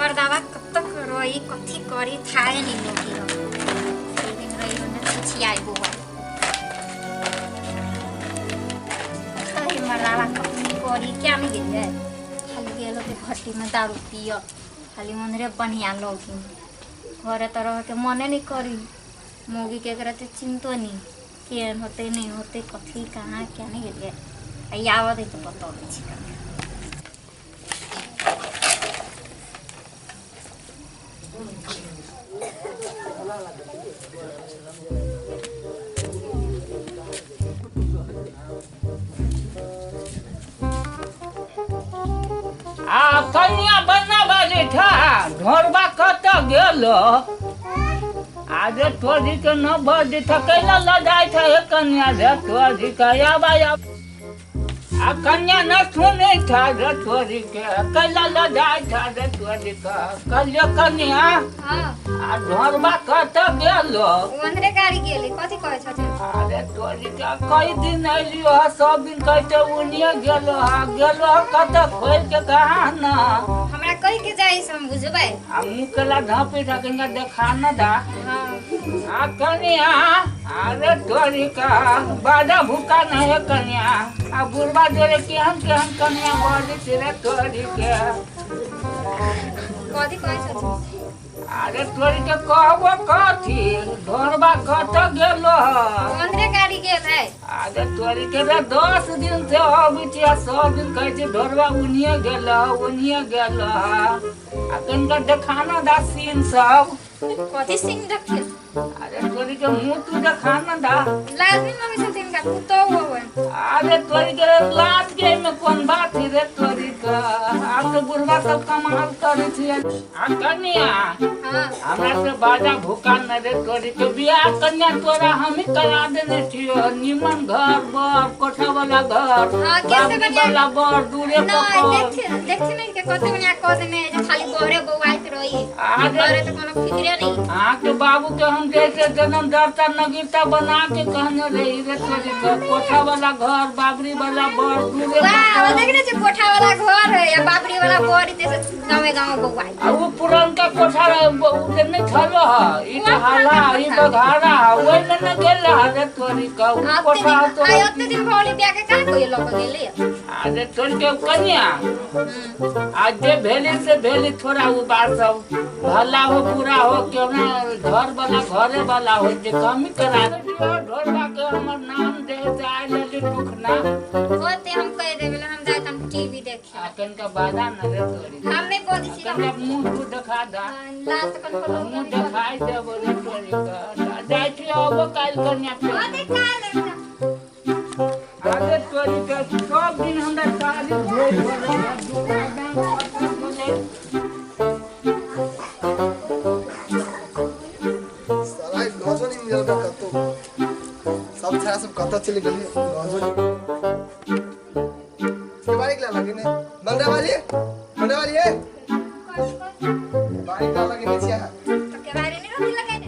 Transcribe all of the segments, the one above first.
मर्दावा कब तक रही कथी करी थाहे नहीं लोगी एक दिन रही होने छियाई बुआ अरे मर्दावा कथी करी क्या नहीं गेल है खाली गेलो के भट्टी में दारू पियो खाली मनरे बढ़िया लोगी घरे तो रह के मने नहीं करी मोगी के करते चिंतो नहीं केन होते नहीं होते कथी कहाँ क्या नहीं गेल यावत है तो पता नहीं कन्या बनना बाजी था ढोरबा कत गेलो आज तोरी के न बजी था कैला लजाई था एक कन्या रे तोरी का या आ कन्या न सुने था रे तोरी के कैला लजाई था रे तोरी का कल्यो कन्या हां आ ढोरबा कत गेलो ओनरे गाड़ी गेली कथी कहै छ अरे तोरी का कई दिन आइलियो सब दिन कहते उनिया गेलो कत खोल के कहा ना हमरा कहि के जाई हम बुझबै आ मुकला ढापे ढकंगा देखा न दा हां आ कन्या अरे तोरी का बाजा भूखा न है कन्या आ बुरबा जोरे केहन कन्या बड़ी तेरे तोरी के कथी कहै छ अरे तोरी के कहबो कथी ढोरबा कत गेलो ओनरे गाड़ी गेल है अरे तोरी के 10 दिन से अबिटिया सब दिन कहै छै ढोरबा उनिए गेल आ कनका देखाना दा सीन सब कथी सिंह देखिए अरे तोरी के मुंह तू देखाना दा लाजमी लगे छै तिनका कुत्तो होवन अरे तोरी के लाज के में कौन बात है रे तोरी का आप तो बुढ़वा सब कमाल करे छी आ कन्या हां हमरा से बाजा भूखा न रे तोरी के बियाह कन्या तोरा हम ही करा देने छियो निमन घर बर कोठा वाला घर हां कैसे बढ़िया वाला बर दूरे पर देख नहीं के कथी बढ़िया कह देने जे खाली बहरे बौआइत रही अरे तो कोनो फिक्रे नहीं हां के बाबू के हम जैसे जन्म दाता नगीता बना के कहने रही रे तोरी का कोठा वाला घर बाबरी वाला बर दूरे वाह देख रहे छै कोठा वाला घर है या बाबरी वाला बड़ी ते गांव बौआइत आ वो पुरानका कोठा उते नहीं छलो ह ई हाला ई बघारा ओइ में न गेल रे तोरी का कोठा तो आय ओते दिन भोली बिया के का कोई लोग गेले अरे तोरी के कन्या आज जे भेली से भेली थोड़ा उ बात सब भला हो पूरा हो के ना घर वाला घरे वाला हो जे कमी करा ढोरबा के हमर नाम दे जाय ले दुखना ओते हम कह देबे हम जाय हम टीवी देखे अपन का बादा न रे तोरी हम नहीं बोली छी कन्या मुंह तू दिखा दा लात कन को मुंह दिखाई दे बोले तोरी का जाय छी अब काल कन्या पे ओते काल अरे तोरी के सब दिन हमरा सारी भोज साला नौजवानी मिल का कतो सब छाया सब कतो चले गए नौजवानी के बारी के लगे ने मंगरा वाली है बारी का लगे ने छिया तो के बारे नहीं रोती लगे ने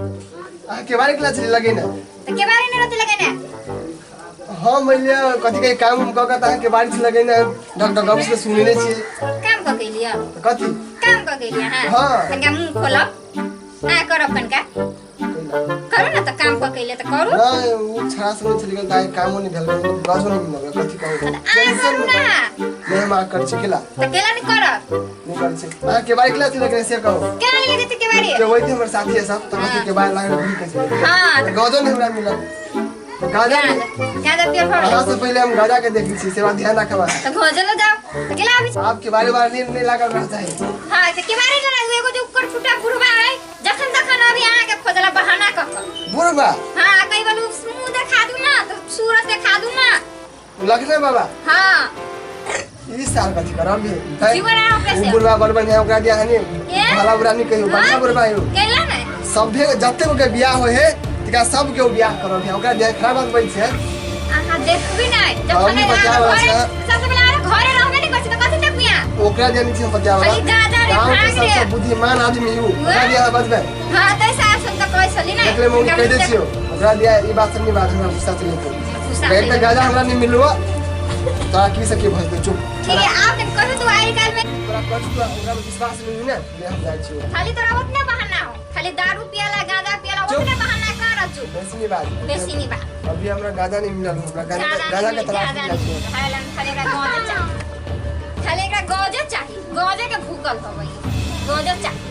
आ के बारी के चले लगे ने तो के बारे नहीं रोती लगे ने हां मैले कथि के काम क ता के बारी से लगे ने ढक ढक अब से सुने ने छी काम क के लिया कथि काम क के लिया हां तनका मुंह खोलो आ कर अपन का करो ना तो काम क के लिए तो करो ना उ छाया सब चले गए ताई काम नहीं भेल गाजो नहीं मिल कथि कहू आ करू ना मैं मा कर छिला तो केला नहीं कर नहीं कर छी आ के बारी के चले गए से कहो केला नहीं लगे के बारे के वही थे हमर साथी है सब तो के बारी लागे भूल के हां गाजो नहीं हमरा मिला गाजा ज्यादा पेड़ भर आधा से पहले हम गाजा के देखी छी सेवा ध्यान रखबा तो भोजन जाओ तो केला अभी आपके बारे नहीं लागल रह चाहिए हां तो के बारे ना एगो जो ऊपर छुटा बुढ़वा है जखन अभी आ के खोजला बहाना क बुढ़वा हां कई बार मुंह देखा दूं ना तो सूरज देखा दूं ना लगने बाबा हां इस साल का करब भी जीवन आ पैसे बुढ़वा बड़बन है ओकरा दिया हनी भला बुरा नहीं कहियो बड़ा बुढ़वा है केला ना सभे जते के बियाह होय है तिका सब के बियाह करब है ओकरा दिया खराब बात बन छै आहा देखबी ना हम बचाव है सबसे पहले घरे रहबे नहीं करछ तो कथि देखबिया ओकरा दिया नहीं बचाव खाली गाजा रे गांव के भाग रे सबसे बुद्धिमान आदमी हूं ओकरा दिया बचबे हां तैसा सुन तो कह सली ना देखले मैं कह दे छियो ओकरा दिया ई बात नहीं बात हमरा गुस्सा से नहीं एक गाजा हमरा नहीं मिललो तोरा की सके भज दे चुप ठीक है आप जब कहो तो आई काल में तोरा कछु ओकरा में विश्वास नहीं ने ले हम जाय छी खाली तोरा उतना बहाना हो खाली दारू पियाला गांजा पियाला उतना बहाना कर चुप बेसी बात बेसी नहीं बात अभी हमरा गाजा नहीं मिलल हमरा गाजा के तलाश में छी खाली का गौजे चाहिए खाली का गौजे चाहिए गौजे के भूकल हो भाई गौजे चाहिए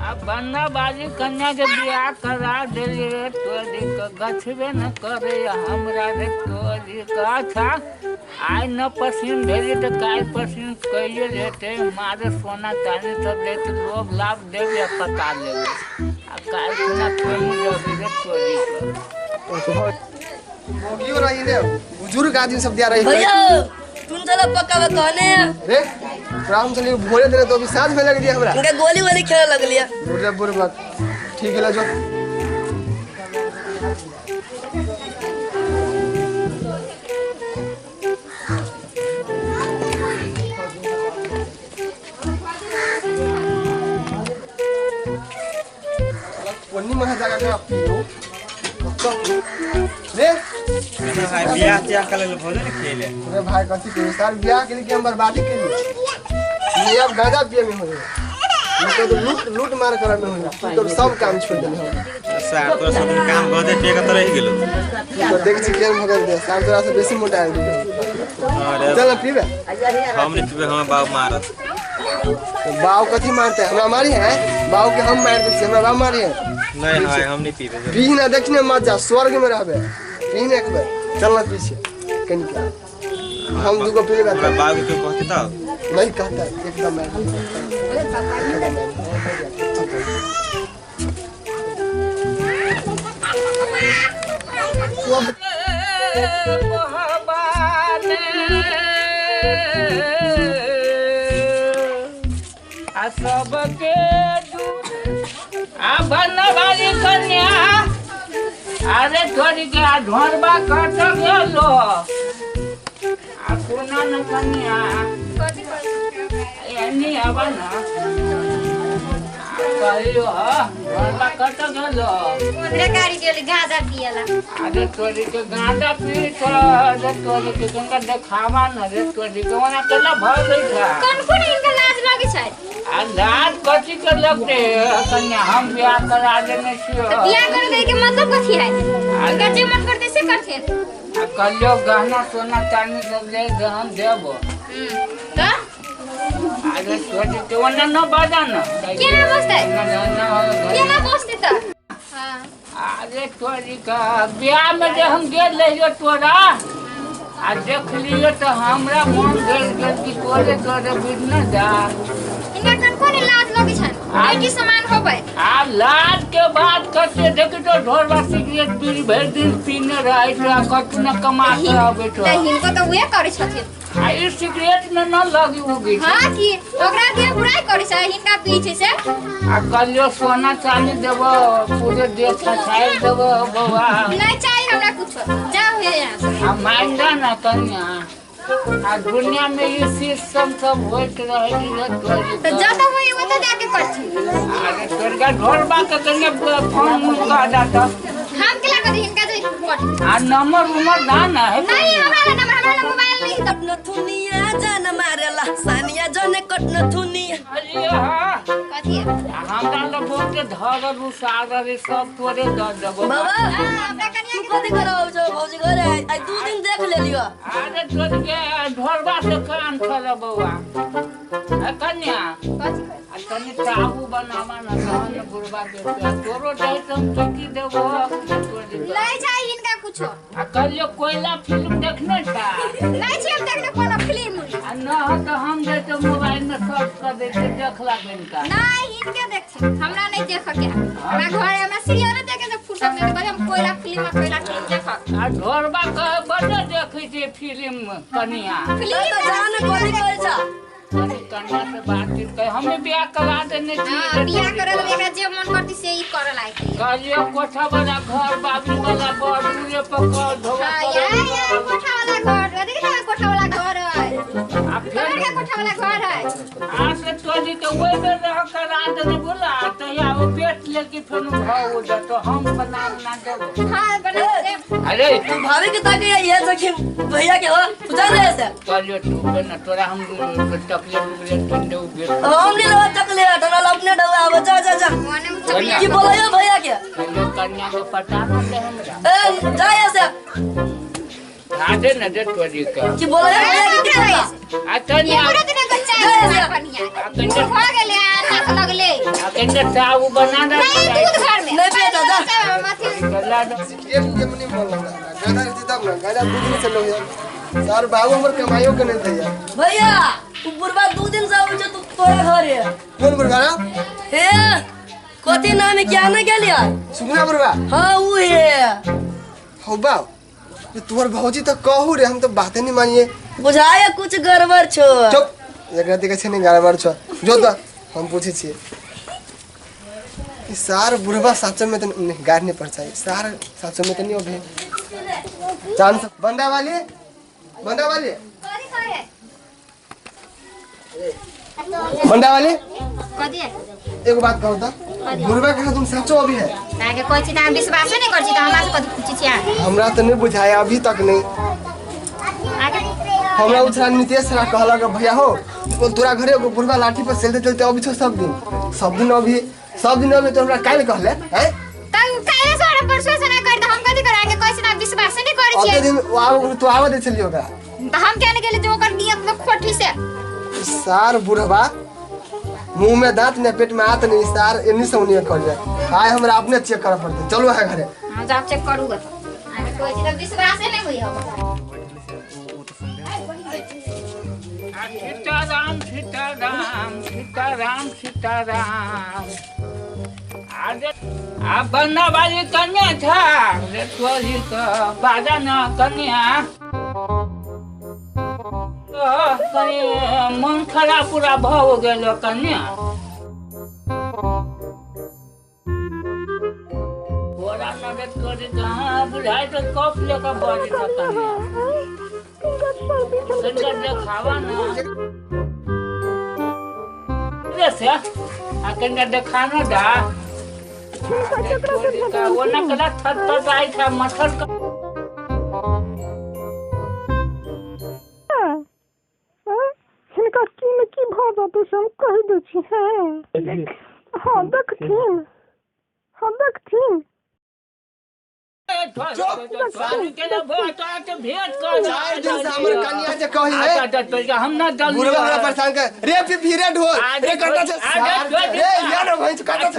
अब बन्ना बाजी कन्या के बियाह करा देली रे तोरी के गछबे न करे हमरा रे तोरी का था आइ न पसीन भेली तो काल पसीन कइए लेते मारे सोना चांदी सब लेते लोग लाभ देवे पता लेवे आ काल सोना कोई जब रे तोरी के मोगियो रही ने बुजुर्ग आदमी सब दिया रही भैया तुम चलो पक्का में कहने रे राम चली भोले दे तो अभी साथ में लग दिया हमरा इनका गोली वाली खेल लग लिया बुढ़ा बुढ़ बात ठीक है जो पन्नी में जागा के पियो रे भाई बियाह त्याग कर ले भोजन खेले अरे भाई कथी के साल बियाह के लिए कि हम बर्बादी के लिए ये अब गांजा पिए में हो ये तो लूट मार कर में हो तो सब काम छोड़ देले हम सर तो सब काम गदे पे के तरह ही गेलो तो देख छी केन भगल दे साल तोरा से बेसी मोटा है अरे चल पीबे हमने पीबे हम बाप मारत तो बाव कथी मारते हैं हमरा मारी है बाव के हम मार दे हमरा बाव मारी है नहीं भाई हम नहीं पीबे पी ना देखने मत जा स्वर्ग में रहबे पी ना एक बार चलना पीछे कनिका हम दुगो पीबे हमरा बाप के कहते था नहीं कहता एकदम सबके बनवाली कन्या अरे थोड़ी के ढोरबा कट गेलो आ कोना न कन्या एनी अब न कहियो ढोरबा कट गेलो ओकरे गाड़ी के गांजा पियाला अरे थोड़ी के गांजा पी तो अरे थोड़ी के कनका देखावा न रे थोड़ी के ओना केला भर गई था कौन इनका लाज लागे छै आ लाज कथी के लगते कन्या हम बियाह करा देने छियो बियाह कर दे के मतलब कथी है इनका जे मन करते से करथे आ कल्लो गहना सोना चांदी सब ले के हम देबो तो अरे छोटी के वना न बाजा न केना बसते न केना बसते त हां अरे छोटी का बियाह में जे हम गेल रहियो तोरा आ देख लियो तो हमरा मन गेल कि तोरे बिना जा इनका कोन लाज लागे छै बेटी समान होबै आ लाज के बात करते देखी तो ढोरबा सिगरेट पी भर दिन पीने रहे तो कत न कमा के आबे तो हिनको तो उहे करे छथिन आ ई सिगरेट में न लगी होगी हां की ओकरा के बुराई करे छै हिनका पीछे से आ कलियो सोना चांदी देबो पूरे देश छाय देबो बौआ नहीं चाहिए हमरा कुछ जाओ हे यहां से आ मांगा ना कन्या आ दुनिया में ये सिस्टम सब होत रहे तो ज्यादा होई वो तो जाके करछी अरे तोरगा ढोरबा के कन्या फोन मुका दाता हम केला कर हिनका जे कर आ नंबर उमर दाना है नहीं हमरा मोबाइल नहीं कट न थुनिया जान मारेला सानिया जने कट न थुनिया अरे हां कथी है हमरा तो बहुत धगर सागर सब तोरे द देबो बाबा हमरा कनिया तू कथी कराओ छौ भौजी घरे आई 2 दिन देख ले लियो अरे तोर के ढोरबा से कान खरा बौआ आ कन्या कथी आ तनी चाहू बनावा ना तहन गुरबा के तोरो दे तुम की देबो नहीं चाहिए इनका कुछ आ कलियो कोयला फिल्म देखने था नहीं चाहिए हम देखने कोनो फिल्म आ न हो तो हम दे तो मोबाइल में सर्च कर देते देखला इनका नहीं इनके देख हमरा नहीं देख के हमरा घर हमरा सीरियल देखे से फुर्सत नहीं बजे हम कोयला फिल्म देख आ ढोरबा के बड़े देखै छै फिल्म कनिया तो जान कोनी करे छ अरे कन्या से बातचीत कर हमें बियाह करा देने हां बियाह करल एकरा जे मन करती से ही करे लायक कलियो कोठा वाला घर बाबू वाला बड़ूरे पकड़ धोवा या कोठा वाला घर देखि ना कोठा वाला घर है आ फिर के कोठा वाला घर है आ से तोरी के ओए में रह करा देने बोला तो या वो पेट लेके फिर भाव हो जा तो हम बना ना देबो हां बना दे अरे तू भाभी के ताके ये सखी भैया के हो तू जान रहे से चलिए तू ना तोरा हम चॉकलेट दे हम नहीं लो चॉकलेट ना अपने डवा आवे जा जा जा मने में चलिए की बोलियो भैया के कन्या को पता न दे हम ए जा ऐसे आदे न दे तोरी का की बोलियो भैया के कितना अच्छा ये पूरा दिन कच्चा बनिया हो गेले नाक लगले अकेंडे चाऊ बना दे नहीं दूध घर में नहीं पिया जा माथी चला दो ये नहीं बोल रहा गाना रहती तब ना गाना 2 दिन से लो यार सर बाबू हमर कमाइयो के नहीं दैया भैया तू बुरबा 2 दिन से आवे तू तोरा घर है कौन बुरगा हे कथी नाम है क्या ना के लिया सुगना बुरगा हां वो है हो बाऊ तोर भौजी तो कहू रे हम तो बातें नहीं मानिए बुझाया कुछ गड़बड़ छो चुप एक रात के छने गड़बड़ छ जो तो हम पूछे छी सार बुढ़वा साचो में तो नहीं गाड़ नहीं पड़ चाहिए सार साचो में तो नहीं होबे चांद बंदा वाली बंदा वाली कदी एगो बात कहू तो बुढ़वा के तुम सचो अभी है ताके कोई चीज हम विश्वास नहीं करछी त हमरा से कदी पूछी छी हमरा तो नहीं बुझाया अभी तक नहीं आगे हमरा उछरा नितेश रा कहला के भैया हो तोरा घरे एगो बुढ़वा लाठी पर चलते चलते अभी छो सब दिन अभी तो हमरा काहे कहले हैं तब काहे से और परसों से ना कर त हम कदी कराएंगे कोई से ना विश्वास नहीं करै छी अते दिन तो आवा दे चलियो का त हम कहने के लिए जो कर नियत में खोटी से सार बुढ़वा मुंह में दांत ने पेट में हाथ नहीं सार इन्हीं से उन्हीं कर जाए हाय हमरा अपने चेक कर पड़ते चलो है घरे हम जा चेक करूंगा आगे कोई चीज विश्वास नहीं हुई हो सीताराम सीताराम सीताराम सीताराम आज आ बनना वाली कन्या था रे तोरी का बाजा ना कन्या कनी मन खराब पूरा भाव गेलो कन्या बोरा न रे तोरी का बुझाई तो कप लेकर बड़ी था कन्या खावा ना जैसे अकेंगे दिखाना दा वो ना कला थत थत आई था मथर का हिनका की भाव जातो से हम कह दे छी हां देखथिन हमर कन्या जे कही है हम ना बुढ़वा हमरा परेशान कर रे फिरे ढोल रे करता छे रे यार भाई काटा छे